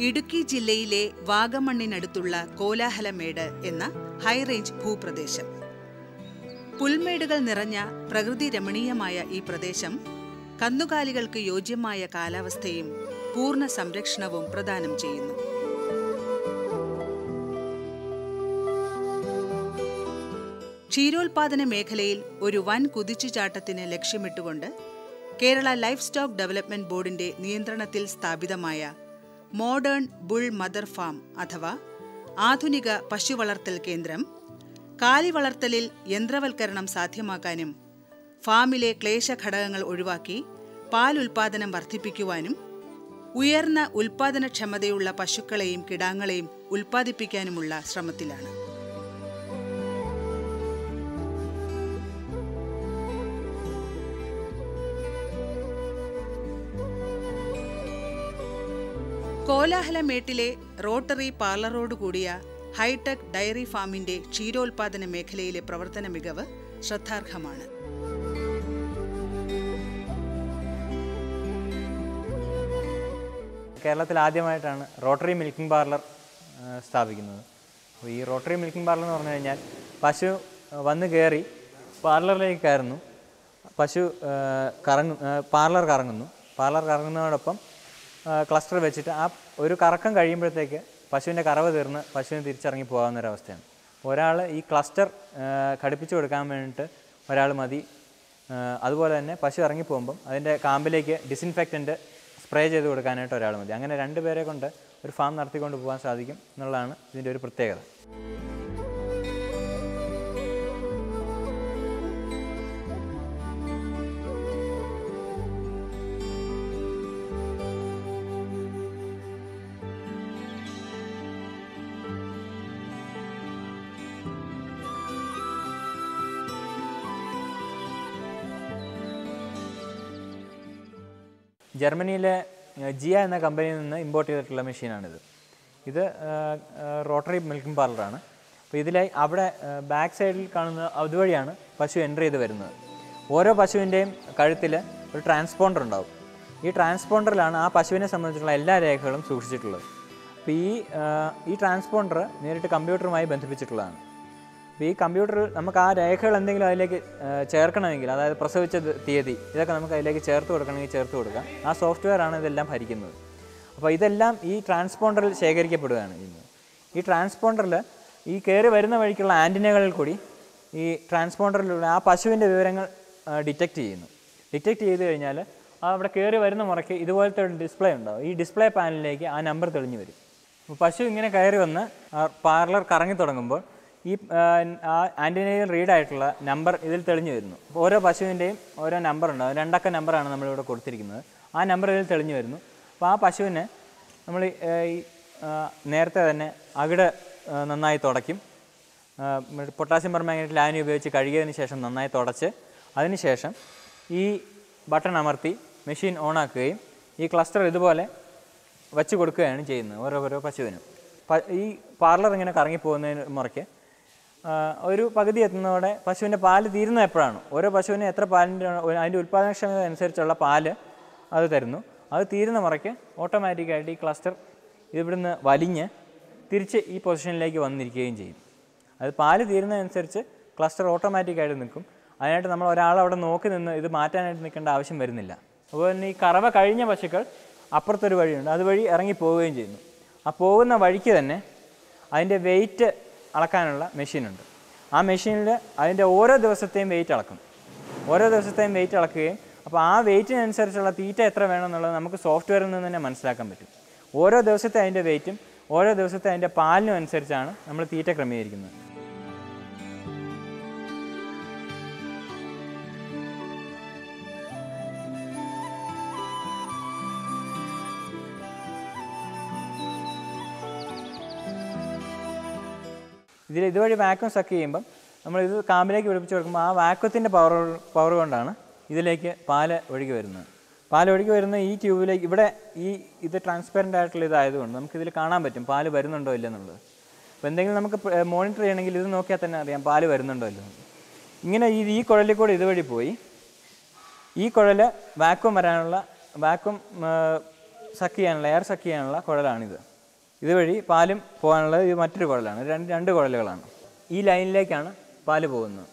ഇടുക്കി ജില്ലയിലെ വാഗമണ്ണിനടുത്തുള്ള കോലാഹലമേട് എന്ന ഹൈറേഞ്ച് ഭൂപ്രദേശം. പുൽമേടുകൾ നിറഞ്ഞ പ്രകൃതി രമണീയമായ ഈ പ്രദേശം കന്നുകാലികൾക്ക് യോജ്യമായ കാലാവസ്ഥയും പൂർണ്ണ സംരക്ഷണവും പ്രദാനം ചെയ്യുന്നു. ക്ഷീരോത്പാദന മേഖലയിൽ ഒരു വൻ കുതിച്ചുചാട്ടത്തിന് ലക്ഷ്യമിട്ടുകൊണ്ട് കേരള ലൈഫ് സ്റ്റോക്ക് ഡെവലപ്മെന്റ് ബോർഡിന്റെ നിയന്ത്രണത്തിൽ സ്ഥാപിതമായ മോഡേൺ ബുൾ മദർ ഫാം അഥവാ ആധുനിക പശു വളർത്തൽ കേന്ദ്രം കാലി വളർത്തലിൽ യന്ത്രവൽക്കരണം സാധ്യമാക്കാനും ഫാമിലെ ക്ലേശഘടകങ്ങൾ ഒഴിവാക്കി പാൽ ഉൽപാദനം വർദ്ധിപ്പിക്കുവാനും ഉയർന്ന ഉൽപാദനക്ഷമതയുള്ള പശുക്കളെയും കിടാങ്ങളെയും ഉൽപ്പാദിപ്പിക്കാനുമുള്ള ശ്രമത്തിലാണ്. കോലാഹലമേട്ടിലെ റോട്ടറി പാർലറോടുകൂടിയ ഹൈടെക് ഡയറി ഫാമിന്റെ ക്ഷീരോത്പാദന മേഖലയിലെ പ്രവർത്തന മികവ് ശ്രദ്ധാർഹമാണ്. കേരളത്തിൽ ആദ്യമായിട്ടാണ് റോട്ടറി മിൽക്കിംഗ് പാർലർ സ്ഥാപിക്കുന്നത്. അപ്പോൾ ഈ റോട്ടറി മിൽക്കിംഗ് പാർലർ എന്ന് പറഞ്ഞു കഴിഞ്ഞാൽ പശു വന്ന് കയറി പാർലറിലേക്ക് കയറുന്നു, പശു പാർലർ കറങ്ങുന്നതോടൊപ്പം ക്ലസ്റ്റർ വെച്ചിട്ട് ആ ഒരു കറക്കം കഴിയുമ്പോഴത്തേക്ക് പശുവിൻ്റെ കറവ് തീർന്ന് പശുവിന് തിരിച്ചിറങ്ങി പോകാവുന്നൊരവസ്ഥയാണ്. ഒരാൾ ഈ ക്ലസ്റ്റർ ഘടിപ്പിച്ചു കൊടുക്കാൻ വേണ്ടിയിട്ട് ഒരാൾ മതി. അതുപോലെ തന്നെ പശു ഇറങ്ങിപ്പോകുമ്പം അതിൻ്റെ കാമ്പിലേക്ക് ഡിസിൻഫെക്റ്റൻറ്റ് സ്പ്രേ ചെയ്ത് കൊടുക്കാനായിട്ട് ഒരാൾ മതി. അങ്ങനെ 2 പേരെ കൊണ്ട് ഒരു ഫാം നടത്തിക്കൊണ്ട് പോകാൻ സാധിക്കും എന്നുള്ളതാണ് ഇതിൻ്റെ ഒരു പ്രത്യേകത. ജർമ്മനിയിലെ ജിയ എന്ന കമ്പനിയിൽ നിന്ന് ഇമ്പോർട്ട് ചെയ്തിട്ടുള്ള മെഷീനാണിത്. ഇത് റോട്ടറി മിൽക്കിംഗ് പാർലറാണ്. അപ്പോൾ ഇതിലായി അവിടെ ബാക്ക് സൈഡിൽ കാണുന്ന അതുവഴിയാണ് പശു എൻ്റർ ചെയ്ത് വരുന്നത്. ഓരോ പശുവിൻ്റെയും കഴുത്തിൽ ഒരു ട്രാൻസ്പോണ്ടർ ഉണ്ടാവും. ഈ ട്രാൻസ്പോണ്ടറിലാണ് ആ പശുവിനെ സംബന്ധിച്ചുള്ള എല്ലാ രേഖകളും സൂക്ഷിച്ചിട്ടുള്ളത്. അപ്പോൾ ഈ ട്രാൻസ്പോണ്ടർ നേരിട്ട് കമ്പ്യൂട്ടറുമായി ബന്ധിപ്പിച്ചിട്ടുള്ളതാണ്. അപ്പോൾ ഈ കമ്പ്യൂട്ടറിൽ നമുക്ക് ആ രേഖകൾ എന്തെങ്കിലും അതിലേക്ക് ചേർക്കണമെങ്കിൽ, അതായത് പ്രസവിച്ച തീയതി, ഇതൊക്കെ നമുക്ക് അതിലേക്ക് ചേർത്ത് കൊടുക്കണമെങ്കിൽ ചേർത്ത് കൊടുക്കാം. ആ സോഫ്റ്റ്വെയറാണ് ഇതെല്ലാം ഭരിക്കുന്നത്. അപ്പോൾ ഇതെല്ലാം ഈ ട്രാൻസ്പോണ്ടറിൽ ശേഖരിക്കപ്പെടുകയാണ് ചെയ്യുന്നത്. ഈ ട്രാൻസ്പോണ്ടറിൽ ഈ കയറി വരുന്ന വഴിക്കുള്ള ആൻറ്റിനകളിൽ കൂടി ഈ ട്രാൻസ്പോണ്ടറിലൂടെ ആ പശുവിൻ്റെ വിവരങ്ങൾ ഡിറ്റക്റ്റ് ചെയ്യുന്നു. ഡിറ്റക്റ്റ് ചെയ്ത് കഴിഞ്ഞാൽ അവിടെ കയറി വരുന്ന മുറയ്ക്ക് ഇതുപോലത്തെ ഒരു ഡിസ്പ്ലേ ഉണ്ടാവും. ഈ ഡിസ്പ്ലേ പാനലിലേക്ക് ആ നമ്പർ തെളിഞ്ഞു വരും. അപ്പോൾ പശു ഇങ്ങനെ കയറി വന്ന് പാർലർ കറങ്ങി തുടങ്ങുമ്പോൾ ഈ ആൻറ്റിനയിൽ റീഡായിട്ടുള്ള നമ്പർ ഇതിൽ തെളിഞ്ഞു വരുന്നു. അപ്പോൾ ഓരോ പശുവിൻ്റെയും ഓരോ നമ്പർ ഉണ്ടാകും. 2 അക്ക നമ്പറാണ് നമ്മളിവിടെ കൊടുത്തിരിക്കുന്നത്. ആ നമ്പർ ഇതിൽ തെളിഞ്ഞു വരുന്നു. അപ്പോൾ ആ പശുവിനെ നമ്മൾ ഈ നേരത്തെ തന്നെ അകിട് നന്നായി തുടയ്ക്കും. പൊട്ടാസ്യം പെർമാംഗനേറ്റ് ലായനി ഉപയോഗിച്ച് കഴുകിയതിന് ശേഷം നന്നായി തുടച്ച് അതിനുശേഷം ഈ ബട്ടൺ അമർത്തി മെഷീൻ ഓണാക്കുകയും ഈ ക്ലസ്റ്റർ ഇതുപോലെ വച്ച് കൊടുക്കുകയാണ് ചെയ്യുന്നത് ഓരോ പശുവിനും. ഈ പാർലർ ഇങ്ങനെ കറങ്ങിപ്പോകുന്നതിന് മുറയ്ക്ക് ഒരു പകുതി എത്തുന്നതോടെ പശുവിൻ്റെ പാല് തീരുന്നത് എപ്പോഴാണ്, ഓരോ പശുവിന് എത്ര പാലിൻ്റെ അതിൻ്റെ ഉൽപ്പാദനക്ഷമത അനുസരിച്ചുള്ള പാല് അത് തരുന്നു. അത് തീരുന്ന മുറയ്ക്ക് ഓട്ടോമാറ്റിക്കായിട്ട് ഈ ക്ലസ്റ്റർ ഇവിടുന്ന് വലിഞ്ഞ് തിരിച്ച് ഈ പൊസിഷനിലേക്ക് വന്നിരിക്കുകയും ചെയ്യും. അത് പാല് തീരുന്നതനുസരിച്ച് ക്ലസ്റ്റർ ഓട്ടോമാറ്റിക്കായിട്ട് നിൽക്കും. അതിനായിട്ട് നമ്മൾ ഒരാളവിടെ നോക്കി നിന്ന് ഇത് മാറ്റാനായിട്ട് നിൽക്കേണ്ട ആവശ്യം വരുന്നില്ല. അതുപോലെ തന്നെ ഈ കറവ കഴിഞ്ഞ പശുക്കൾ അപ്പുറത്തൊരു വഴിയുണ്ട്, അതുവഴി ഇറങ്ങി പോവുകയും ചെയ്യുന്നു. ആ പോകുന്ന വഴിക്ക് തന്നെ അതിൻ്റെ വെയിറ്റ് അളക്കാനുള്ള മെഷീനുണ്ട്. ആ മെഷീനിൽ അതിൻ്റെ ഓരോ ദിവസത്തെയും വെയിറ്റ് അളക്കും. ഓരോ ദിവസത്തെയും വെയിറ്റ് അളക്കുകയും അപ്പോൾ ആ വെയിറ്റിനനുസരിച്ചുള്ള തീറ്റ എത്ര വേണമെന്നുള്ളത് നമുക്ക് സോഫ്റ്റ്വെയറിൽ നിന്ന് തന്നെ മനസ്സിലാക്കാൻ പറ്റും. ഓരോ ദിവസത്തെ അതിൻ്റെ വെയിറ്റും ഓരോ ദിവസത്തെ അതിൻ്റെ പാലിനും അനുസരിച്ചാണ് നമ്മൾ തീറ്റ ക്രമീകരിക്കുന്നത്. ഇതുവഴി വാക്വം സക്ക് ചെയ്യുമ്പം നമ്മളിത് കാമ്പിലേക്ക് പിടിപ്പിച്ച് കൊടുക്കുമ്പോൾ ആ വാക്വത്തിൻ്റെ പവർ കൊണ്ടാണ് ഇതിലേക്ക് പാല് ഒഴുകി വരുന്നത്. പാൽ ഒഴുകി വരുന്ന ഈ ട്യൂബിലേക്ക് ഇവിടെ ഇത് ട്രാൻസ്പെറൻ്റ് ആയിട്ടുള്ള ഇതായതുകൊണ്ട് നമുക്കിതിൽ കാണാൻ പറ്റും പാല് വരുന്നുണ്ടോ ഇല്ലെന്നുള്ളത്. അപ്പോൾ എന്തെങ്കിലും നമുക്ക് മോണിറ്റർ ചെയ്യണമെങ്കിൽ ഇത് നോക്കിയാൽ തന്നെ അറിയാം പാല് വരുന്നുണ്ടോ ഇല്ലെന്നുള്ളത്. ഇങ്ങനെ ഈ കുഴലിൽ കൂടെ ഇതുവഴി പോയി ഈ കുഴൽ വാക്വം വരാനുള്ള സക്ക് ചെയ്യാനുള്ള എയർ സക്ക് ചെയ്യാനുള്ള കുഴലാണിത്. ഇതുവഴി പാലും പോകാനുള്ളത് ഇത് മറ്റൊരു കുഴലാണ്. രണ്ട് കുഴലുകളാണ്. ഈ ലൈനിലേക്കാണ് പാല് പോകുന്നത്.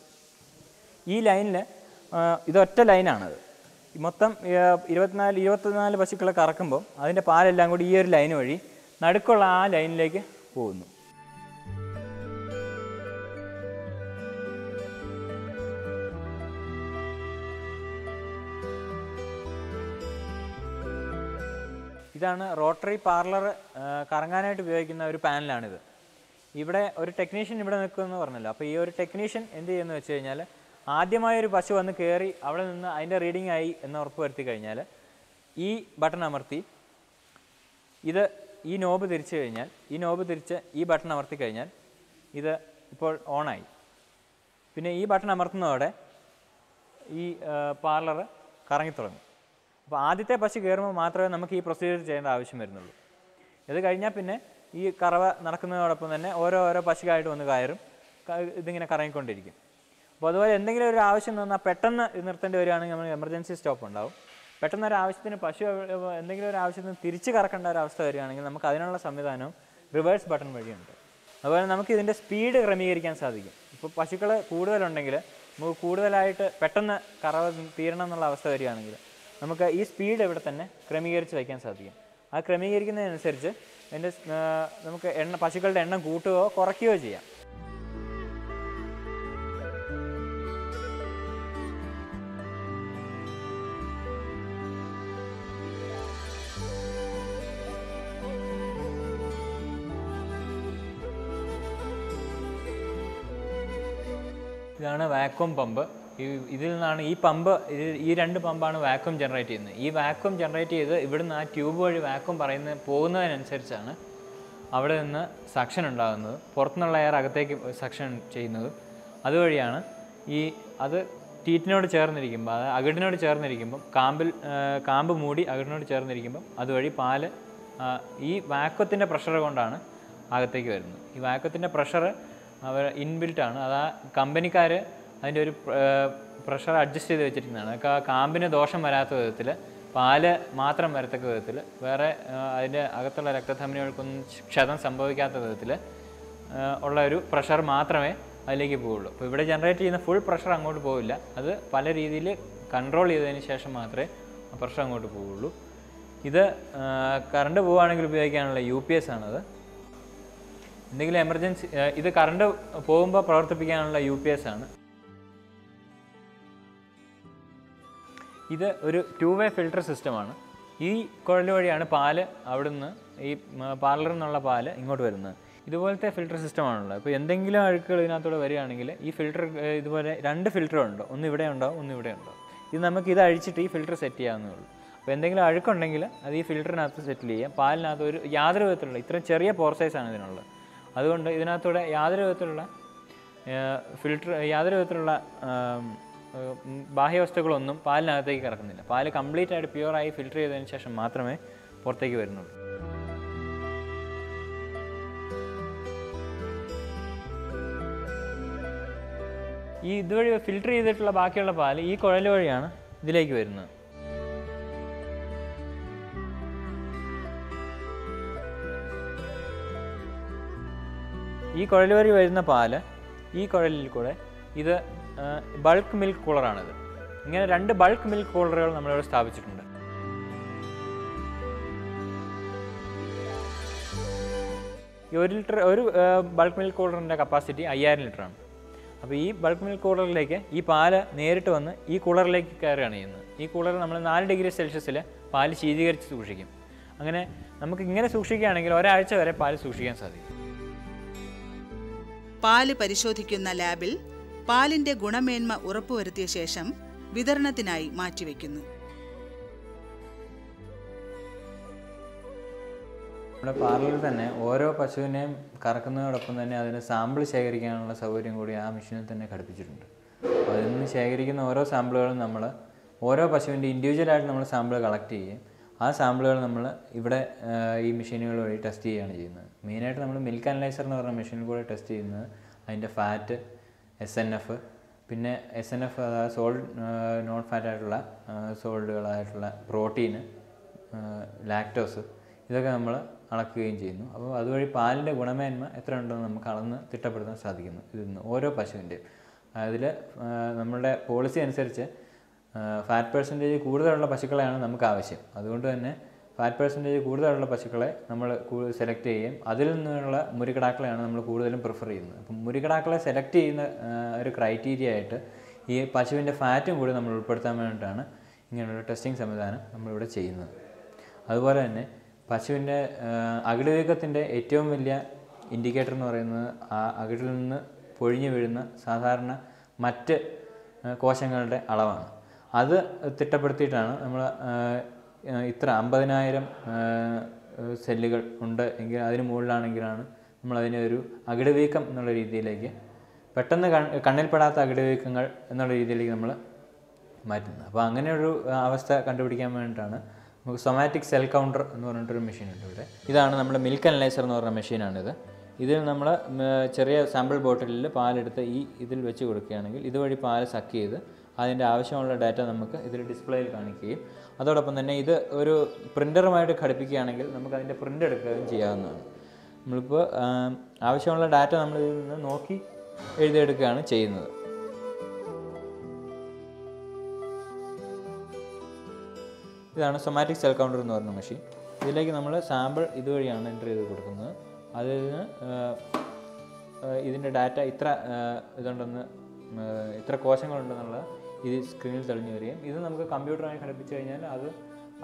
ഈ ലൈനിൽ ഇതൊറ്റ ലൈനാണത്. മൊത്തം 24 പശുക്കളെ കറക്കുമ്പോൾ അതിൻ്റെ പാലെല്ലാം കൂടി ഈ ഒരു ലൈൻ വഴി നടുക്കുള്ള ആ ലൈനിലേക്ക് പോകുന്നു. ഇതാണ് റോട്ടറി പാർലർ കറങ്ങാനായിട്ട് ഉപയോഗിക്കുന്ന ഒരു പാനലാണിത്. ഇവിടെ ഒരു ടെക്നീഷ്യൻ ഇവിടെ നിൽക്കുമെന്ന് പറഞ്ഞല്ലോ. അപ്പോൾ ഈ ഒരു ടെക്നീഷ്യൻ എന്ത് ചെയ്യുമെന്ന് വെച്ച് കഴിഞ്ഞാൽ, ആദ്യമായൊരു പശു വന്ന് കയറി അവിടെ നിന്ന് അതിൻ്റെ റീഡിംഗ് ആയി എന്ന് ഉറപ്പ് വരുത്തി കഴിഞ്ഞാൽ ഈ ബട്ടൺ അമർത്തി ഈ നോബ് തിരിച്ചു കഴിഞ്ഞാൽ ഈ ബട്ടൺ അമർത്തി കഴിഞ്ഞാൽ ഇത് ഇപ്പോൾ ഓണായി. പിന്നെ ഈ ബട്ടൺ അമർത്തുന്നതോടെ ഈ പാർലർ കറങ്ങിത്തുടങ്ങും. അപ്പോൾ ആദ്യത്തെ പശു കയറുമ്പോൾ മാത്രമേ നമുക്ക് ഈ പ്രൊസീജിയർ ചെയ്യേണ്ട ആവശ്യം വരുന്നുള്ളൂ. ഇത് കഴിഞ്ഞാൽ പിന്നെ ഈ കറവ നടക്കുന്നതോടൊപ്പം തന്നെ ഓരോ പശുവായിട്ട് വന്ന് കയറും, ഇതിങ്ങനെ കറങ്ങിക്കൊണ്ടിരിക്കും. അപ്പോൾ അതുപോലെ എന്തെങ്കിലും ഒരു ആവശ്യം വന്നാൽ പെട്ടെന്ന് ഇത് നിർത്തേണ്ടി വരികയാണെങ്കിൽ നമ്മൾ എമർജൻസി സ്റ്റോപ്പ് ഉണ്ടാവും. പെട്ടെന്ന് ഒരു ആവശ്യത്തിന് പശു എന്തെങ്കിലും ഒരു ആവശ്യത്തിന് തിരിച്ച് കറക്കേണ്ട ഒരു അവസ്ഥ വരികയാണെങ്കിൽ നമുക്ക് അതിനുള്ള സംവിധാനവും റിവേഴ്സ് ബട്ടൺ വഴിയുണ്ട്. അതുപോലെ നമുക്ക് ഇതിൻ്റെ സ്പീഡ് ക്രമീകരിക്കാൻ സാധിക്കും. ഇപ്പോൾ പശുക്കൾ കൂടുതലുണ്ടെങ്കിൽ നമുക്ക് കൂടുതലായിട്ട് പെട്ടെന്ന് കറവ തീരണം എന്നുള്ള അവസ്ഥ വരികയാണെങ്കിൽ നമുക്ക് ഈ സ്പീഡ് ഇവിടെ തന്നെ ക്രമീകരിച്ച് വയ്ക്കാൻ സാധിക്കും. ആ ക്രമീകരിക്കുന്നതിനനുസരിച്ച് നമുക്ക് പശുക്കളുടെ എണ്ണം കൂട്ടുകയോ കുറയ്ക്കുകയോ ചെയ്യാം. ഇതാണ് വാക്വം പമ്പ്. ഇതിൽ നിന്നാണ് ഈ രണ്ട് പമ്പാണ് വാക്വം ജനറേറ്റ് ചെയ്യുന്നത്. ഈ വാക്വം ജനറേറ്റ് ചെയ്ത് ഇവിടുന്ന് ആ ട്യൂബ് വഴി വാക്വം പോകുന്നതിനനുസരിച്ചാണ് അവിടെ നിന്ന് സക്ഷൻ ഉണ്ടാകുന്നത്, പുറത്തുനിന്നുള്ള എയർ അകത്തേക്ക് സക്ഷൻ ചെയ്യുന്നത്. അതുവഴിയാണ് അത് ടീറ്റിനോട് ചേർന്നിരിക്കുമ്പോൾ, അത് അകിടിനോട് ചേർന്നിരിക്കുമ്പം, കാമ്പ് മൂടി അകിടിനോട് ചേർന്നിരിക്കുമ്പം അതുവഴി പാല് ഈ വാക്വത്തിൻ്റെ പ്രഷർ കൊണ്ടാണ് അകത്തേക്ക് വരുന്നത്. ഈ വാക്വത്തിൻ്റെ പ്രഷർ അവർ ഇൻബിൽറ്റാണ്. കമ്പനിക്കാർ അതിൻ്റെ ഒരു പ്രഷർ അഡ്ജസ്റ്റ് ചെയ്ത് വെച്ചിരിക്കുന്നതാണ്. കാമ്പിന് ദോഷം വരാത്ത വിധത്തിൽ, പാല് മാത്രം വരത്തക്ക വിധത്തിൽ, വേറെ അതിൻ്റെ അകത്തുള്ള രക്തധമനികൾക്കൊന്നും ക്ഷതം സംഭവിക്കാത്ത വിധത്തിൽ ഉള്ള ഒരു പ്രഷർ മാത്രമേ അതിലേക്ക് പോവുള്ളൂ. അപ്പോൾ ഇവിടെ ജനറേറ്റ് ചെയ്യുന്ന ഫുൾ പ്രഷർ അങ്ങോട്ട് പോവില്ല. അത് പല രീതിയിൽ കൺട്രോൾ ചെയ്തതിന് ശേഷം മാത്രമേ ആ പ്രഷർ അങ്ങോട്ട് പോവുള്ളൂ. ഇത് കറണ്ട് പോവുകയാണെങ്കിൽ ഉപയോഗിക്കാനുള്ള UPS ആണത്. എന്തെങ്കിലും എമർജൻസി, ഇത് കറണ്ട് പോകുമ്പോൾ പ്രവർത്തിപ്പിക്കാനുള്ള UPS ആണ്. ഇത് ഒരു 2-way ഫിൽട്ടർ സിസ്റ്റമാണ്. ഈ കുഴൽ വഴിയാണ് പാല് അവിടുന്ന് ഈ പാർലറിൽ നിന്നുള്ള പാല് ഇങ്ങോട്ട് വരുന്നത്. ഇതുപോലത്തെ ഫിൽട്ടർ സിസ്റ്റമാണുള്ളത്. ഇപ്പോൾ എന്തെങ്കിലും അഴുക്കുകൾ ഇതിനകത്തൂടെ വരികയാണെങ്കിൽ ഈ ഫിൽട്ടർ ഇതുപോലെ 2 ഫിൽറ്ററുണ്ട്, ഒന്ന് ഇവിടെ ഉണ്ടാവും, ഒന്ന് ഇവിടെ ഉണ്ടാവും. ഇത് അഴിച്ചിട്ട് ഈ ഫിൽട്ടർ സെറ്റ് ചെയ്യാവുന്നേ ഉള്ളൂ. അപ്പോൾ എന്തെങ്കിലും അഴുക്കുണ്ടെങ്കിൽ അത് ഈ ഫിൽറ്ററിനകത്ത് സെറ്റിൽ ചെയ്യാം. പാലിനകത്ത് യാതൊരു വിധത്തിലുള്ള, ഇത്രയും ചെറിയ പോർ സൈസാണ് ഇതിനുള്ളത്. അതുകൊണ്ട് ഇതിനകത്തൂടെ യാതൊരു വിധത്തിലുള്ള ബാഹ്യവസ്തുക്കളൊന്നും പാലിനകത്തേക്ക് കിടക്കുന്നില്ല. പാല് കംപ്ലീറ്റ് ആയിട്ട് പ്യുവറായി ഫിൽറ്റർ ചെയ്തതിന് ശേഷം മാത്രമേ പുറത്തേക്ക് വരുന്നുള്ളൂ. ഇതുവഴി ഫിൽറ്റർ ചെയ്തിട്ടുള്ള ബാക്കിയുള്ള പാല് ഈ കുഴൽ വഴിയാണ് ഇതിലേക്ക് വരുന്നത്. ഈ കുഴൽ വഴി വരുന്ന പാല് ഈ കുഴലിൽ കൂടെ, ഇത് ബൾക്ക് മിൽക്ക് കൂളറാണിത്. ഇങ്ങനെ 2 ബൾക്ക് മിൽക്ക് കൂളറുകൾ നമ്മളിവിടെ സ്ഥാപിച്ചിട്ടുണ്ട്. ഈ 1 ലിറ്റർ ഒരു ബൾക്ക് മിൽക്ക് കൂളറിൻ്റെ കപ്പാസിറ്റി 5000 ലിറ്ററാണ്. അപ്പോൾ ഈ ബൾക്ക് മിൽക്ക് കൂളറിലേക്ക് ഈ പാല് നേരിട്ട് വന്ന് ഈ കൂളറിലേക്ക് കയറുകയാണ് ചെയ്യുന്നത്. ഈ കൂളർ നമ്മൾ 4 ഡിഗ്രി സെൽഷ്യസിൽ പാല് ശീതീകരിച്ച് സൂക്ഷിക്കും. അങ്ങനെ നമുക്ക് ഇങ്ങനെ സൂക്ഷിക്കുകയാണെങ്കിൽ ഒരാഴ്ച വരെ പാല് സൂക്ഷിക്കാൻ സാധിക്കും. പാല് പരിശോധിക്കുന്ന ലാബിൽ പാലിന്റെ ഗുണമേന്മ ഉറപ്പുവരുത്തിയ ശേഷം വിതരണത്തിനായി മാറ്റിവെക്കുന്നു. നമ്മുടെ പാർലറിൽ തന്നെ ഓരോ പശുവിനെയും കറക്കുന്നതോടൊപ്പം തന്നെ അതിന് സാമ്പിൾ ശേഖരിക്കാനുള്ള സൗകര്യം കൂടി ആ മെഷീനിൽ തന്നെ ഘടിപ്പിച്ചിട്ടുണ്ട്. അതിൽ നിന്ന് ശേഖരിക്കുന്ന ഓരോ സാമ്പിളുകളും നമ്മൾ ഓരോ പശുവിൻ്റെ ഇൻഡിവിജ്വലായിട്ട് നമ്മൾ സാമ്പിൾ കളക്ട് ചെയ്യും. ആ സാമ്പിളുകൾ നമ്മൾ ഇവിടെ ഈ മെഷീനുകൾ വഴി ടെസ്റ്റ് ചെയ്യുകയാണ് ചെയ്യുന്നത്. മെയിനായിട്ട് നമ്മൾ മിൽക്ക് അനലൈസർ എന്ന് പറഞ്ഞ മെഷീനിൽ കൂടെ ടെസ്റ്റ് ചെയ്യുന്നത് അതിൻ്റെ ഫാറ്റ്, SNF, പിന്നെ SNF, അതായത് സോൾഡ് നോട്ട് ഫാറ്റ് ആയിട്ടുള്ള സോൾഡുകളായിട്ടുള്ള പ്രോട്ടീന്, ലാക്ടോസ്, ഇതൊക്കെ നമ്മൾ അളക്കുകയും ചെയ്യുന്നു. അപ്പോൾ അതുവഴി പാലിൻ്റെ ഗുണമേന്മ എത്ര ഉണ്ടെന്ന് നമുക്ക് അളന്ന് തിട്ടപ്പെടുത്താൻ സാധിക്കുന്നു ഇതിൽ നിന്ന് ഓരോ പശുവിൻ്റെയും. അതിൽ നമ്മളുടെ പോളിസി അനുസരിച്ച് ഫാറ്റ് പെർസെൻറ്റേജ് കൂടുതലുള്ള പശുക്കളെയാണ് നമുക്ക് ആവശ്യം. അതുകൊണ്ട് തന്നെ ഫാറ്റ് പെർസെൻറ്റേജ് കൂടുതലുള്ള പശുക്കളെ നമ്മൾ സെലക്ട് ചെയ്യുകയും അതിൽ നിന്നുള്ള മുരികിടാക്കളെയാണ് നമ്മൾ കൂടുതലും പ്രിഫർ ചെയ്യുന്നത്. അപ്പം മുരികിടാക്കളെ സെലക്ട് ചെയ്യുന്ന ഒരു ക്രൈറ്റീരിയ ആയിട്ട് ഈ പശുവിൻ്റെ ഫാറ്റും കൂടി നമ്മൾ ഉൾപ്പെടുത്താൻ വേണ്ടിയിട്ടാണ് ഇങ്ങനെയുള്ള ടെസ്റ്റിംഗ് സംവിധാനം നമ്മളിവിടെ ചെയ്യുന്നത്. അതുപോലെ തന്നെ പശുവിൻ്റെ അകിടുവീക്കത്തിൻ്റെ ഏറ്റവും വലിയ ഇൻഡിക്കേറ്റർ എന്ന് പറയുന്നത് ആ അകിടിൽ നിന്ന് പൊഴിഞ്ഞു വീഴുന്ന സാധാരണ മറ്റ് കോശങ്ങളുടെ അളവാണ്. അത് തിട്ടപ്പെടുത്തിയിട്ടാണ് നമ്മൾ ഇത്ര 50,000 സെല്ലുകൾ ഉണ്ട് എങ്കിൽ അതിന് മുകളിലാണെങ്കിലാണ് നമ്മളതിനെ ഒരു അകിടുവീക്കം എന്നുള്ള രീതിയിലേക്ക്, പെട്ടെന്ന് കണ്ണിൽപ്പെടാത്ത അകിടുവീക്കങ്ങൾ എന്നുള്ള രീതിയിലേക്ക് നമ്മൾ മാറ്റുന്നത്. അപ്പോൾ അങ്ങനെയൊരു അവസ്ഥ കണ്ടുപിടിക്കാൻ വേണ്ടിയിട്ടാണ് നമുക്ക് സൊമാറ്റിക് സെൽ കൗണ്ടർ എന്ന് പറഞ്ഞിട്ടൊരു മെഷീനുണ്ട് ഇവിടെ. ഇതാണ് നമ്മുടെ മിൽക്ക് അനലൈസർ എന്ന് പറഞ്ഞ മെഷീനാണിത്. ഇതിൽ നമ്മൾ ചെറിയ സാമ്പിൾ ബോട്ടിലിൽ പാലെടുത്ത് ഇതിൽ വെച്ച് കൊടുക്കുകയാണെങ്കിൽ ഇതുവഴി പാൽ സക്ക് ചെയ്ത് അതിൻ്റെ ആവശ്യമുള്ള ഡാറ്റ നമുക്ക് ഇതിൽ ഡിസ്പ്ലേയിൽ കാണിക്കുകയും അതോടൊപ്പം തന്നെ ഇത് ഒരു പ്രിൻ്ററുമായിട്ട് ഘടിപ്പിക്കുകയാണെങ്കിൽ നമുക്ക് അതിൻ്റെ പ്രിൻ്റ് എടുക്കുകയും ചെയ്യാവുന്നതാണ്. നമ്മളിപ്പോൾ ആവശ്യമുള്ള ഡാറ്റ നമ്മൾ ഇതിൽ നിന്ന് നോക്കി എഴുതിയെടുക്കുകയാണ് ചെയ്യുന്നത്. ഇതാണ് സൊമാറ്റിക് സെൽ കൗണ്ടർ എന്ന് പറയുന്ന മെഷീൻ. ഇതിലേക്ക് നമ്മൾ സാമ്പിൾ ഇതുവഴിയാണ് എൻ്റർ ചെയ്ത് കൊടുക്കുന്നത്. അതിൽ നിന്ന് ഇതിൻ്റെ ഡാറ്റ ഇതുണ്ടെന്ന് ഇത്ര കോശങ്ങളുണ്ടെന്നുള്ള ഇത് സ്ക്രീനിൽ തെളിഞ്ഞു വരികയും ഇത് നമുക്ക് കമ്പ്യൂട്ടറുമായി ഘടിപ്പിച്ച് കഴിഞ്ഞാൽ അത്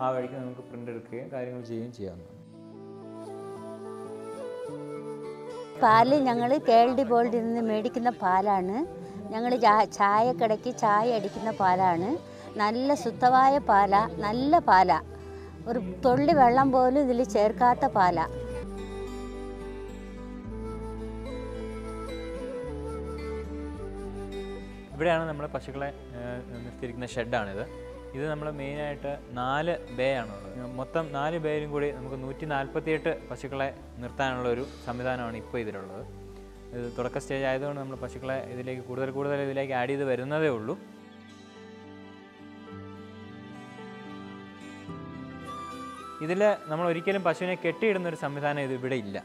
ആ വഴിക്ക് നമുക്ക് പ്രിൻ്റ് എടുക്കുകയും കാര്യങ്ങൾ ചെയ്യുകയും ചെയ്യാവുന്നതാണ്. പാല് ഞങ്ങൾ KLD ബോൾഡിൽ നിന്ന് മേടിക്കുന്ന പാലാണ്. ഞങ്ങൾ ചായക്കടയ്ക്ക് ചായ അടിക്കുന്ന പാലാണ്. നല്ല ശുദ്ധമായ പാല, നല്ല പാല, ഒരു തുള്ളി വെള്ളം പോലും ഇതിൽ ചേർക്കാത്ത പാല. ഇവിടെയാണ് നമ്മൾ പശുക്കളെ നിർത്തിയിരിക്കുന്ന ഷെഡാണിത്. ഇത് നമ്മൾ മെയിനായിട്ട് 4 ബേ ആണുള്ളത്. മൊത്തം 4 ബേയിലും കൂടി നമുക്ക് 148 പശുക്കളെ നിർത്താനുള്ളൊരു സംവിധാനമാണ് ഇപ്പോൾ ഇതിലുള്ളത്. ഇത് തുടക്ക സ്റ്റേജ് ആയതുകൊണ്ട് നമ്മൾ പശുക്കളെ ഇതിലേക്ക് കൂടുതൽ ഇതിലേക്ക് ആഡ് ചെയ്ത് വരുന്നതേ ഉള്ളൂ. ഇതിൽ നമ്മൾ ഒരിക്കലും പശുവിനെ കെട്ടിയിടുന്നൊരു സംവിധാനം ഇവിടെ ഇല്ല.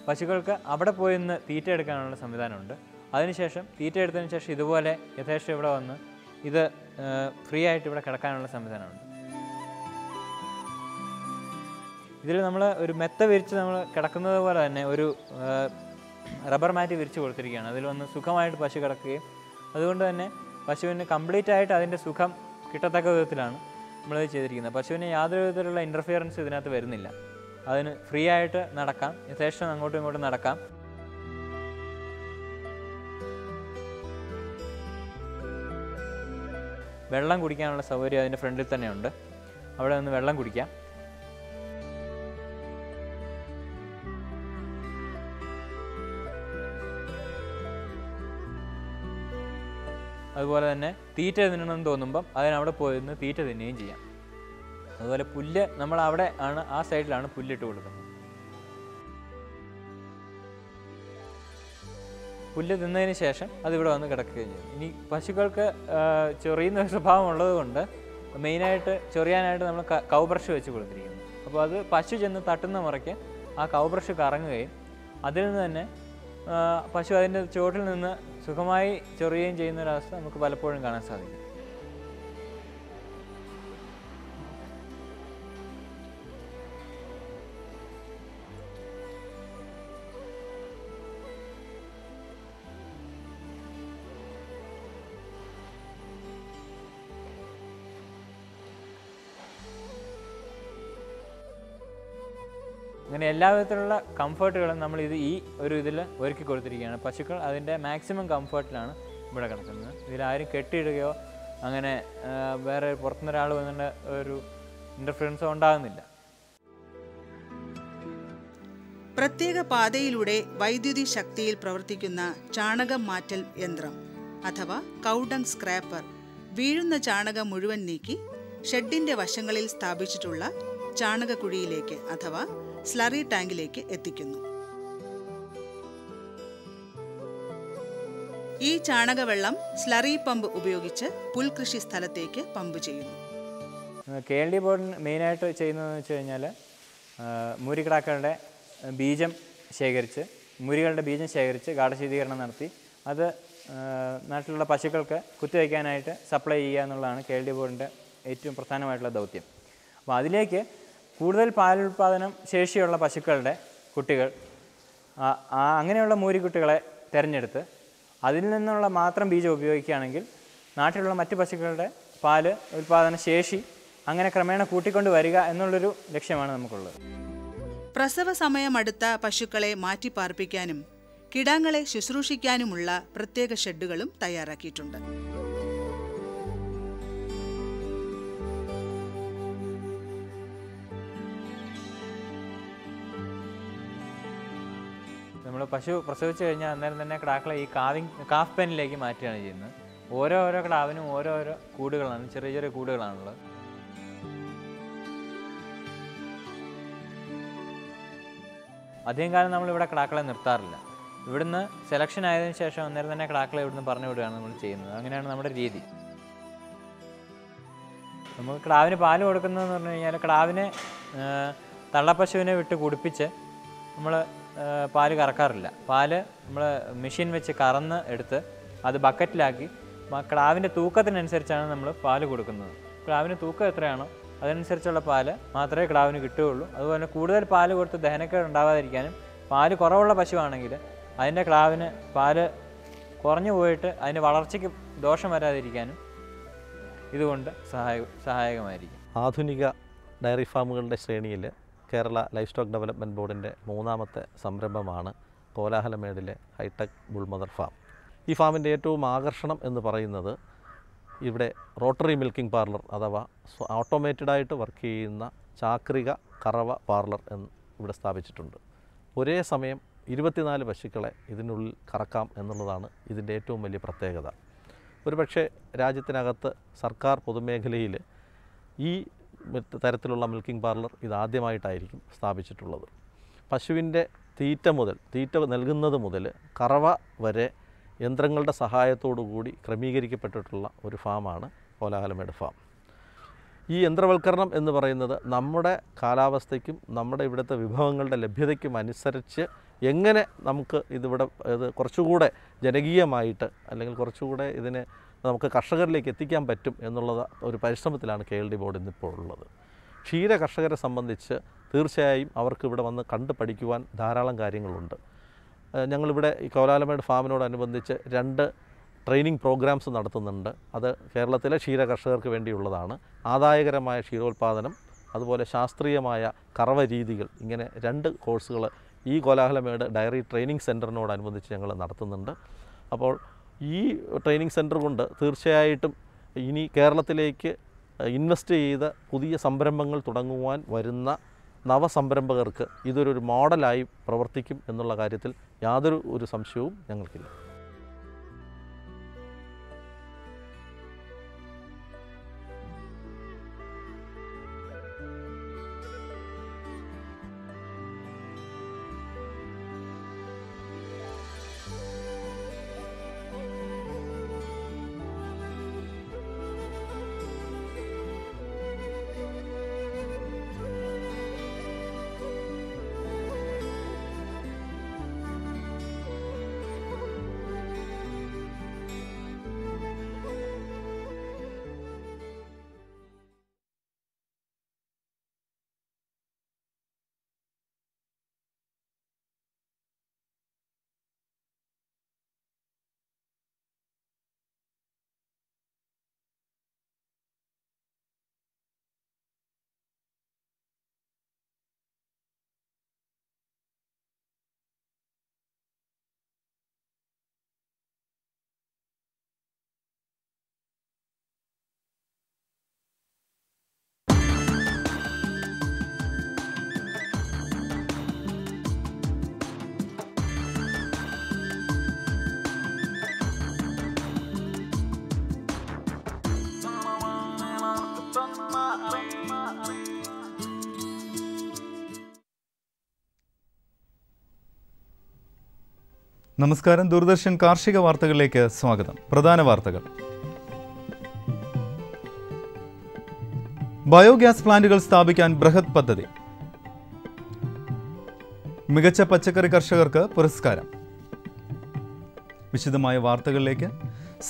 പശുക്കൾക്ക് അവിടെ പോയി നിന്ന് തീറ്റ എടുക്കാനുള്ള സംവിധാനമുണ്ട്. അതിനുശേഷം തീറ്റ എടുത്തതിന് ശേഷം ഇതുപോലെ യഥേഷ്ടം ഇവിടെ വന്ന് ഇത് ഫ്രീ ആയിട്ട് ഇവിടെ കിടക്കാനുള്ള സംവിധാനമുണ്ട്. ഇതിൽ നമ്മൾ ഒരു മെത്ത വിരിച്ച് നമ്മൾ കിടക്കുന്നത് പോലെ തന്നെ ഒരു റബ്ബർ മാറ്റ് വിരിച്ച് കൊടുത്തിരിക്കുകയാണ്. അതിൽ വന്ന് സുഖമായിട്ട് പശു കിടക്കുകയും അതുകൊണ്ട് തന്നെ പശുവിന് കംപ്ലീറ്റ് ആയിട്ട് അതിൻ്റെ സുഖം കിട്ടത്തക്ക വിധത്തിലാണ് നമ്മളത് ചെയ്തിരിക്കുന്നത്. പശുവിന് യാതൊരു വിധത്തിലുള്ള ഇൻ്റർഫിയറൻസ് ഇതിനകത്ത് വരുന്നില്ല. അതിന് ഫ്രീ ആയിട്ട് നടക്കാം, യഥേഷ്ടം അങ്ങോട്ടും ഇങ്ങോട്ടും നടക്കാം. വെള്ളം കുടിക്കാനുള്ള സൗകര്യം അതിൻ്റെ ഫ്രണ്ടിൽ തന്നെയുണ്ട്. അവിടെ നിന്ന് വെള്ളം കുടിക്കാം. അതുപോലെ തന്നെ തീറ്റ തിന്നണമെന്ന് തോന്നുമ്പം അതിനവിടെ പോയി നിന്ന് തീറ്റ തിന്നുകയും ചെയ്യാം. അതുപോലെ പുല്ല് നമ്മൾ അവിടെ ആണ്, ആ സൈഡിലാണ് പുല്ലിട്ട് കൊടുക്കുന്നത്. പുല്ല് തിന്നതിന് ശേഷം അതിവിടെ വന്ന് കിടക്കുകയും ചെയ്യും. ഇനി പശുക്കൾക്ക് ചൊറിയുന്ന ഒരു സ്വഭാവം ഉള്ളതുകൊണ്ട് മെയിനായിട്ട് ചൊറിയാനായിട്ട് നമ്മൾ കൗ ബ്രഷ് വെച്ച് കൊടുത്തിരിക്കുന്നു. അപ്പോൾ അത് പശു ചെന്ന് തട്ടുന്ന മുറയ്ക്ക് ആ കൗ ബ്രഷ് കറങ്ങുകയും അതിൽ നിന്ന് തന്നെ പശു അതിൻ്റെ ചുവട്ടിൽ നിന്ന് സുഖമായി ചൊറിയുകയും ചെയ്യുന്ന ഒരവസ്ഥ നമുക്ക് പലപ്പോഴും കാണാൻ സാധിക്കും. അങ്ങനെ എല്ലാ വിധത്തിലുള്ള കംഫർട്ടുകളും നമ്മൾ ഈ ഒരു ഇതിൽ ഒരുക്കി കൊടുത്തിരിക്കുകയാണ്. പശുക്കൾ അതിൻ്റെ മാക്സിമം കംഫർട്ടിലാണ് ഇവിടെ കിടക്കുന്നത്. ഇതിലാരും കെട്ടിയിടുകയോ അങ്ങനെ വേറെ പുറത്തുനിന്നൊരാൾ വന്നിട്ട് ഒരു ഇൻ്റർഫിയറൻസോ ഉണ്ടാകുന്നില്ല. പ്രത്യേക പാതയിലൂടെ വൈദ്യുതി ശക്തിയിൽ പ്രവർത്തിക്കുന്ന ചാണകം മാറ്റൽ യന്ത്രം അഥവാ കൗഡങ് സ്ക്രാപ്പർ വീഴുന്ന ചാണകം മുഴുവൻ നീക്കി ഷെഡിന്റെ വശങ്ങളിൽ സ്ഥാപിച്ചിട്ടുള്ള ചാണകക്കുഴിയിലേക്ക് അഥവാ സ്ലറി ടാങ്കിലേക്ക് എത്തിക്കുന്നു. ഈ ചാണകവെള്ളം സ്ലറി പമ്പ് ഉപയോഗിച്ച് പുൽകൃഷി സ്ഥലത്തേക്ക് പമ്പ് ചെയ്യുന്നു. KLD ബോർഡിന് മെയിനായിട്ട് ചെയ്യുന്നതെന്ന് വെച്ച് കഴിഞ്ഞാൽ മൂരിക്കിടാക്കളുടെ ബീജം ശേഖരിച്ച് ഗാഢശീതീകരണം നടത്തി അത് നാട്ടിലുള്ള പശുക്കൾക്ക് കുത്തിവയ്ക്കാനായിട്ട് സപ്ലൈ ചെയ്യുക എന്നുള്ളതാണ് KLD ബോർഡിൻ്റെ ഏറ്റവും പ്രധാനമായിട്ടുള്ള ദൗത്യം. അപ്പോൾ അതിലേക്ക് കൂടുതൽ പാലുൽപാദനം ശേഷിയുള്ള പശുക്കളുടെ കുട്ടികൾ അങ്ങനെയുള്ള മൂരിക്കുട്ടികളെ തിരഞ്ഞെടുത്ത് അതിൽ നിന്നുള്ള മാത്രം ബീജം ഉപയോഗിക്കുകയാണെങ്കിൽ നാട്ടിലുള്ള മറ്റ് പശുക്കളുടെ പാല് ഉൽപാദന ശേഷി അങ്ങനെ ക്രമേണ കൂട്ടിക്കൊണ്ട് വരിക എന്നുള്ളൊരു ലക്ഷ്യമാണ് നമുക്കുള്ളത്. പ്രസവ സമയമടുത്ത പശുക്കളെ മാറ്റിപ്പാർപ്പിക്കാനും കിടാങ്ങളെ ശുശ്രൂഷിക്കാനുമുള്ള പ്രത്യേക ഷെഡുകളും തയ്യാറാക്കിയിട്ടുണ്ട്. നമ്മൾ പശു പ്രസവിച്ച് കഴിഞ്ഞാൽ അന്നേരം തന്നെ കിടാക്കളെ ഈ കാഫ് പെനിലേക്ക് മാറ്റുകയാണ് ചെയ്യുന്നത്. ഓരോ കിടാവിനും ഓരോരോ കൂടുകളാണ്, ചെറിയ ചെറിയ കൂടുകളാണുള്ളത്. അധികം കാലം നമ്മളിവിടെ കിടാക്കളെ നിർത്താറില്ല. ഇവിടുന്ന് സെലക്ഷൻ ആയതിനു ശേഷം അന്നേരം തന്നെ കിടാക്കളെ ഇവിടുന്ന് പറഞ്ഞു വിടുകയാണ് നമ്മൾ ചെയ്യുന്നത്. അങ്ങനെയാണ് നമ്മുടെ രീതി. നമുക്ക് കിടാവിന് പാല് കൊടുക്കുന്നതെന്ന് പറഞ്ഞു കഴിഞ്ഞാൽ കിടാവിനെ തള്ളപ്പശുവിനെ വിട്ട് കുടിപ്പിച്ച് നമ്മൾ പാല് കറക്കാറില്ല. പാല് നമ്മൾ മെഷീൻ വെച്ച് കറന്ന് എടുത്ത് അത് ബക്കറ്റിലാക്കി കിടാവിൻ്റെ തൂക്കത്തിനനുസരിച്ചാണ് നമ്മൾ പാല് കൊടുക്കുന്നത്. കിടാവിന് തൂക്കം എത്രയാണോ അതനുസരിച്ചുള്ള പാല് മാത്രമേ കിടാവിന് കിട്ടുകയുള്ളൂ. അതുപോലെ കൂടുതൽ പാല് കൊടുത്ത് ദഹനക്കേട് ഉണ്ടാവാതിരിക്കാനും പാല് കുറവുള്ള പശുവാണെങ്കിൽ അതിൻ്റെ കിടാവിന് പാല് കുറഞ്ഞു പോയിട്ട് അതിൻ്റെ വളർച്ചയ്ക്ക് ദോഷം വരാതിരിക്കാനും ഇതുകൊണ്ട് സഹായകമായിരിക്കും. ആധുനിക ഡയറി ഫാമുകളുടെ ശ്രേണിയിൽ കേരള ലൈഫ് സ്റ്റോക്ക് ഡെവലപ്മെൻറ്റ് ബോർഡിൻ്റെ 3ാമത്തെ സംരംഭമാണ് കോലാഹലമേടിലെ ഹൈടെക് ബുൾമദർ ഫാം. ഈ ഫാമിൻ്റെ ഏറ്റവും ആകർഷണം എന്ന് പറയുന്നത് ഇവിടെ റോട്ടറി മിൽക്കിംഗ് പാർലർ അഥവാ ഓട്ടോമേറ്റഡായിട്ട് വർക്ക് ചെയ്യുന്ന ചാക്രിക കറവ പാർലർ എന്ന് ഇവിടെ സ്ഥാപിച്ചിട്ടുണ്ട്. ഒരേ സമയം 24 പശുക്കളെ ഇതിനുള്ളിൽ കറക്കാം എന്നുള്ളതാണ് ഇതിൻ്റെ ഏറ്റവും വലിയ പ്രത്യേകത. ഒരുപക്ഷെ രാജ്യത്തിനകത്ത് സർക്കാർ പൊതുമേഖലയിൽ ഈ തരത്തിലുള്ള മിൽക്കിംഗ് പാർലർ ഇതാദ്യമായിട്ടായിരിക്കും സ്ഥാപിച്ചിട്ടുള്ളത്. പശുവിൻ്റെ തീറ്റ നൽകുന്നത് മുതൽ കറവ വരെ യന്ത്രങ്ങളുടെ സഹായത്തോടു കൂടി ക്രമീകരിക്കപ്പെട്ടിട്ടുള്ള ഒരു ഫാമാണ് കോലാഹലമേട് ഫാം. ഈ യന്ത്രവൽക്കരണം എന്ന് പറയുന്നത് നമ്മുടെ കാലാവസ്ഥയ്ക്കും നമ്മുടെ ഇവിടുത്തെ വിഭവങ്ങളുടെ ലഭ്യതയ്ക്കും അനുസരിച്ച് എങ്ങനെ നമുക്ക് ഇത് കുറച്ചുകൂടെ ജനകീയമായിട്ട് അല്ലെങ്കിൽ കുറച്ചുകൂടെ ഇതിനെ നമുക്ക് കർഷകരിലേക്ക് എത്തിക്കാൻ പറ്റും എന്നുള്ളത് ഒരു പരിശ്രമത്തിലാണ് KLD ബോർഡ് ഇന്നിപ്പോൾ ഉള്ളത്. ക്ഷീര കർഷകരെ സംബന്ധിച്ച് തീർച്ചയായും അവർക്ക് ഇവിടെ വന്ന് കണ്ട് പഠിക്കുവാൻ ധാരാളം കാര്യങ്ങളുണ്ട്. ഞങ്ങളിവിടെ ഈ കോലാഹലമേട് ഫാമിനോടനുബന്ധിച്ച് 2 ട്രെയിനിങ് പ്രോഗ്രാംസ് നടത്തുന്നുണ്ട്. അത് കേരളത്തിലെ ക്ഷീര കർഷകർക്ക് വേണ്ടിയുള്ളതാണ്. ആദായകരമായ ക്ഷീരോത്പാദനം, അതുപോലെ ശാസ്ത്രീയമായ കറവ രീതികൾ, ഇങ്ങനെ 2 കോഴ്സുകൾ ഈ കോലാഹലമേട് ഡയറി ട്രെയിനിങ് സെൻറ്ററിനോടനുബന്ധിച്ച് ഞങ്ങൾ നടത്തുന്നുണ്ട്. അപ്പോൾ ഈ ട്രെയിനിങ് സെൻറ്റർ കൊണ്ട് തീർച്ചയായിട്ടും ഇനി കേരളത്തിലേക്ക് ഇൻവെസ്റ്റ് ചെയ്ത് പുതിയ സംരംഭങ്ങൾ തുടങ്ങുവാൻ വരുന്ന നവസംരംഭകർക്ക് ഇതൊരു മോഡലായി പ്രവർത്തിക്കും എന്നുള്ള കാര്യത്തിൽ യാതൊരു സംശയവും ഞങ്ങൾക്കില്ല. നമസ്കാരം. ദൂരദർശൻ കാർഷിക വാർത്തകളിലേക്ക് സ്വാഗതം. പ്രധാന വാർത്തകൾ. ബയോഗ്യാസ് പ്ലാന്റുകൾ സ്ഥാപിക്കാൻ ബൃഹത് പദ്ധതി. മികച്ച പച്ചക്കറി കർഷകർക്ക് പുരസ്കാരം. വിശദമായ വാർത്തകളിലേക്ക്.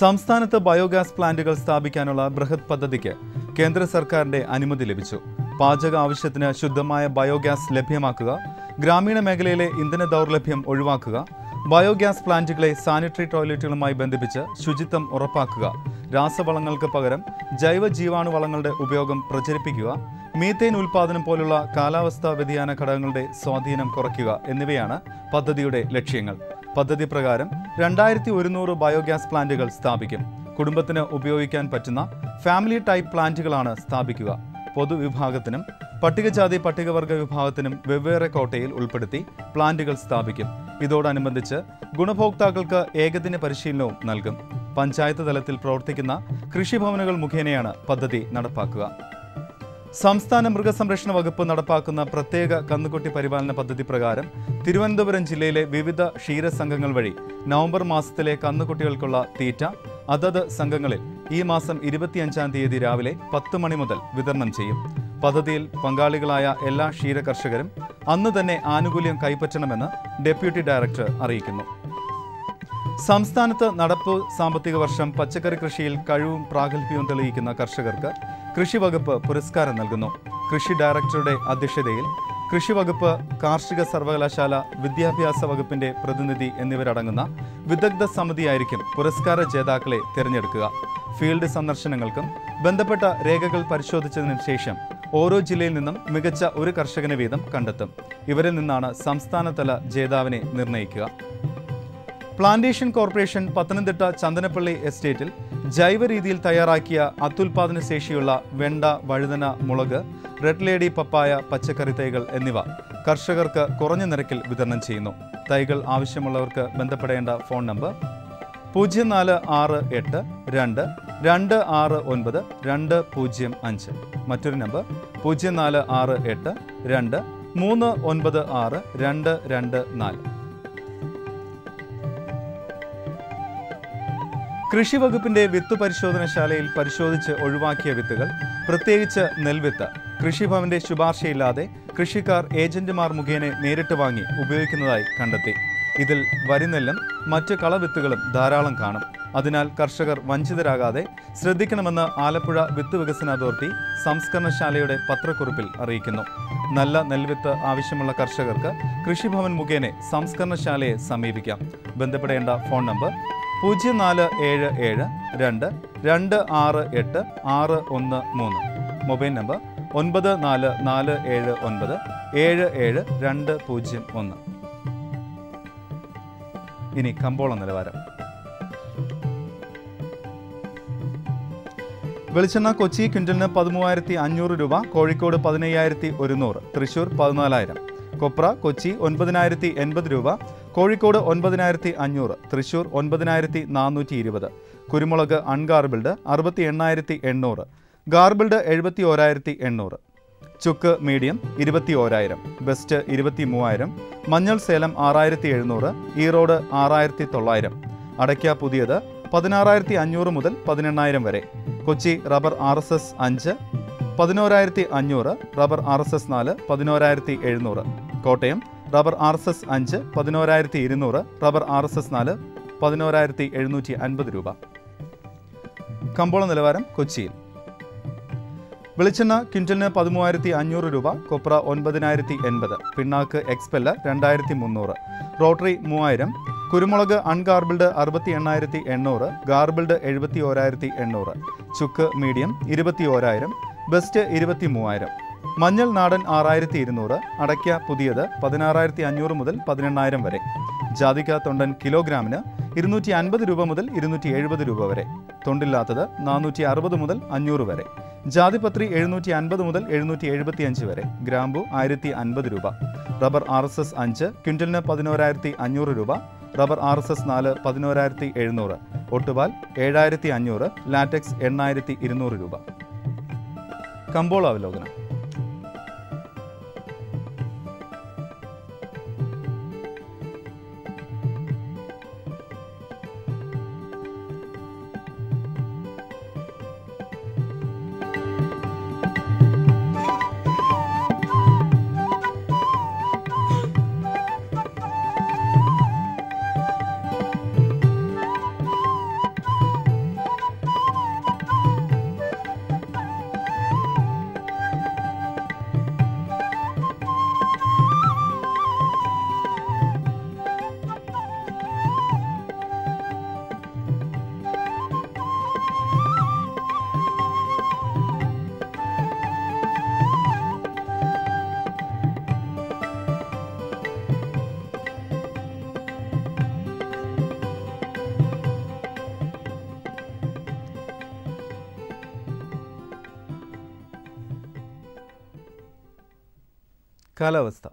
സംസ്ഥാനത്ത് ബയോഗ്യാസ് പ്ലാന്റുകൾ സ്ഥാപിക്കാനുള്ള ബൃഹത് പദ്ധതിക്ക് കേന്ദ്ര സർക്കാരിന്റെ അനുമതി ലഭിച്ചു. പാചക ആവശ്യത്തിന് ശുദ്ധമായ ബയോഗ്യാസ് ലഭ്യമാക്കുക, ഗ്രാമീണ മേഖലയിലെ ഇന്ധന ദൗർലഭ്യം ഒഴിവാക്കുക, ബയോഗ്യാസ് പ്ലാന്റുകളെ സാനിറ്ററി ടോയ്ലറ്റുകളുമായി ബന്ധിപ്പിച്ച് ശുചിത്വം ഉറപ്പാക്കുക, രാസവളങ്ങൾക്ക് പകരം ജൈവ ജീവാണുവളങ്ങളുടെ ഉപയോഗം പ്രചരിപ്പിക്കുക, മീത്തേൻ ഉൽപ്പാദനം പോലുള്ള കാലാവസ്ഥാ വ്യതിയാന ഘടകങ്ങളുടെ സ്വാധീനം കുറയ്ക്കുക എന്നിവയാണ് പദ്ധതിയുടെ ലക്ഷ്യങ്ങൾ. പദ്ധതി പ്രകാരം 2100 ബയോഗ്യാസ് പ്ലാന്റുകൾ സ്ഥാപിക്കും. കുടുംബത്തിന് ഉപയോഗിക്കാൻ പറ്റുന്ന ഫാമിലി ടൈപ്പ് പ്ലാന്റുകളാണ് സ്ഥാപിക്കുക. പൊതുവിഭാഗത്തിനും പട്ടികജാതി പട്ടികവർഗ വിഭാഗത്തിനും വെവ്വേറെ കോട്ടയിൽ ഉൾപ്പെടുത്തി പ്ലാന്റുകൾ സ്ഥാപിക്കും. ഇതോടനുബന്ധിച്ച് ഗുണഭോക്താക്കൾക്ക് ഏകദിന പരിശീലനവും നൽകും. പഞ്ചായത്ത് തലത്തിൽ പ്രവർത്തിക്കുന്ന കൃഷിഭവനുകൾ മുഖേനയാണ് പദ്ധതി നടപ്പാക്കുക. സംസ്ഥാന മൃഗസംരക്ഷണ വകുപ്പ് നടപ്പാക്കുന്ന പ്രത്യേക കന്നുകുട്ടി പരിപാലന പദ്ധതി പ്രകാരം തിരുവനന്തപുരം ജില്ലയിലെ വിവിധ ക്ഷീരസംഘങ്ങൾ വഴി നവംബർ മാസത്തിലെ കന്നുകുട്ടികൾക്കുള്ള തീറ്റ അതത് സംഘങ്ങളിൽ ഈ മാസം 25-ാം തീയതി രാവിലെ 10 മണി മുതൽ വിതരണം ചെയ്യും. പദ്ധതിയിൽ പങ്കാളികളായ എല്ലാ ക്ഷീര കർഷകരും അന്ന് തന്നെ ആനുകൂല്യം കൈപ്പറ്റണമെന്ന് ഡെപ്യൂട്ടി ഡയറക്ടർ അറിയിക്കുന്നു. സംസ്ഥാനത്ത് നടപ്പ് സാമ്പത്തിക വർഷം പച്ചക്കറി കൃഷിയിൽ കഴിവും പ്രാഗൽഭ്യവും തെളിയിക്കുന്ന കർഷകർക്ക് കൃഷിവകുപ്പ് പുരസ്കാരം നൽകുന്നു. കൃഷി ഡയറക്ടറുടെ അധ്യക്ഷതയിൽ കൃഷിവകുപ്പ്, കാർഷിക സർവകലാശാല, വിദ്യാഭ്യാസ വകുപ്പിന്റെ പ്രതിനിധി എന്നിവരടങ്ങുന്ന വിദഗ്ധ സമിതിയായിരിക്കും പുരസ്കാര ജേതാക്കളെ തിരഞ്ഞെടുക്കുക. ഫീൽഡ് സന്ദർശനങ്ങൾക്കും ബന്ധപ്പെട്ട രേഖകൾ പരിശോധിച്ചതിനു ശേഷം ഓരോ ജില്ലയിൽ നിന്നും മികച്ച ഒരു കർഷകനെ വീതം കണ്ടെത്തും. ഇവരിൽ നിന്നാണ് സംസ്ഥാനതല ജേതാവിനെ നിർണ്ണയിക്കുക. പ്ലാന്റേഷൻ കോർപ്പറേഷൻ പത്തനംതിട്ട ചന്ദനപ്പള്ളി എസ്റ്റേറ്റിൽ ജൈവ രീതിയിൽ തയ്യാറാക്കിയ അത്യുൽപാദന ശേഷിയുള്ള വെണ്ട, വഴുതന, മുളക്, റെഡ് ലേഡി, പപ്പായ, പച്ചക്കറി തൈകൾ എന്നിവ കർഷകർക്ക് കുറഞ്ഞ നിരക്കിൽ വിതരണം ചെയ്യുന്നു. തൈകൾ ആവശ്യമുള്ളവർക്ക് ബന്ധപ്പെടേണ്ട ഫോൺ നമ്പർ 0468 2 269 205. മറ്റൊരു നമ്പർ 0468 2 396 224. കൃഷി വകുപ്പിന്റെ വിത്ത് പരിശോധനശാലയിൽ പരിശോധിച്ച് ഒഴിവാക്കിയ വിത്തുകൾ, പ്രത്യേകിച്ച് നെൽവിത്ത്, കൃഷിഭവന്റെ ശുപാർശയില്ലാതെ കൃഷിക്കാർ ഏജന്റുമാർ മുഖേന നേരിട്ട് വാങ്ങി ഉപയോഗിക്കുന്നതായി കണ്ടെത്തി. ഇതിൽ വരിനെല്ലും മറ്റ് കളവിത്തുകളും ധാരാളം കാണും. അതിനാൽ കർഷകർ വഞ്ചിതരാകാതെ ശ്രദ്ധിക്കണമെന്ന് ആലപ്പുഴ വിത്ത് വികസന അതോറിറ്റി സംസ്കരണശാലയുടെ പത്രക്കുറിപ്പിൽ അറിയിക്കുന്നു. നല്ല നെൽവിത്ത് ആവശ്യമുള്ള കർഷകർക്ക് കൃഷിഭവൻ മുഖേന സംസ്കരണശാലയെ സമീപിക്കാം. ബന്ധപ്പെടേണ്ട ഫോൺ നമ്പർ 0477 2 268 613. Mobile number 944797 77201. ഇനി കമ്പോള നിലവാരം. വെളിച്ചെണ്ണ കൊച്ചി ക്വിൻ്റലിന് 13,500 രൂപ, കോഴിക്കോട് 15,100, തൃശൂർ 14,000. കൊപ്ര കൊച്ചി 9,080 രൂപ, കോഴിക്കോട് 9,500, തൃശൂർ 9,420. കുരുമുളക് അൺഗാർബിൾഡ് 68,800, ഗാർബിൾഡ് 71,800. ചുക്ക് മീഡിയം 21,000, ബെസ്റ്റ് 23,000, മഞ്ഞൾ സേലം 6,700, ഈറോഡ് 6,900. അടയ്ക്ക പുതിയത് 16,500 മുതൽ 18,000 വരെ. Kochi rubber RSS 5 11,500, rubber RSS 4 11,700. Kottayam rubber RSS 5 11,200, rubber RSS 4 11,750 രൂപ. കമ്പോള നിലവാരം കൊച്ചിയിൽ. വെളിച്ചെണ്ണ ക്വിൻ്റലിന് 13,500 രൂപ, കൊപ്ര 9,080, പിണ്ണാക്ക് എക്സ്പെല്ല 2,300, റോട്ടറി 3,000, കുരുമുളക് അൺഗാർബിൾഡ് 68,800, ഗാർബിൾഡ് 71,800, ചുക്ക് മീഡിയം 21,000, ബെസ്റ്റ് 23,000. മഞ്ഞൾ നാടൻ 6,200, അടയ്ക്ക പുതിയത് 16,500 മുതൽ 18,000 വരെ. ജാതിക്ക തൊണ്ടൻ കിലോഗ്രാമിന് 250 രൂപ മുതൽ 270 രൂപ വരെ. തൊണ്ടില്ലാത്തത് 460 മുതൽ 500 വരെ. ജാതിപത്രി 750 മുതൽ 775 വരെ. ഗ്രാമ്പു 1,050 രൂപ. റബ്ബർ RSS 5 ക്വിൻ്റലിന് 11,500 രൂപ, റബ്ബർ RSS 4 11,700, ഒട്ടുപാൽ 7,500, ലാറ്റക്സ് 8,200 രൂപ. കമ്പോള അവലോകനം. കാലാവസ്ഥ.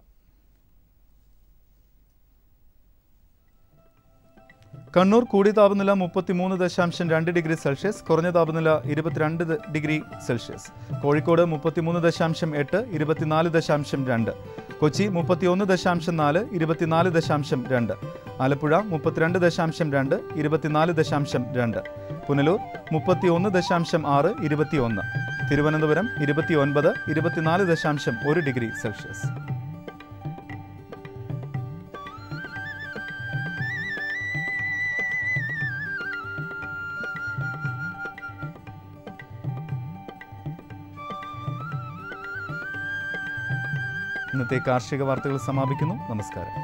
കണ്ണൂർ കൂടിയ താപനില 33.2 ഡിഗ്രി സെൽഷ്യസ്, കുറഞ്ഞ താപനില 22 degree Celsius. Kozhikode 33.8, 24.2. Kochi 31.4, 24.2. Alappuzha 32.2, 24.2. Punalur 31.6, 21. Thiruvananthapuram 29, 24.1 degree Celsius. ഇന്നത്തെ കാർഷിക വാർത്തകൾ സമാപിക്കുന്നു. നമസ്കാരം.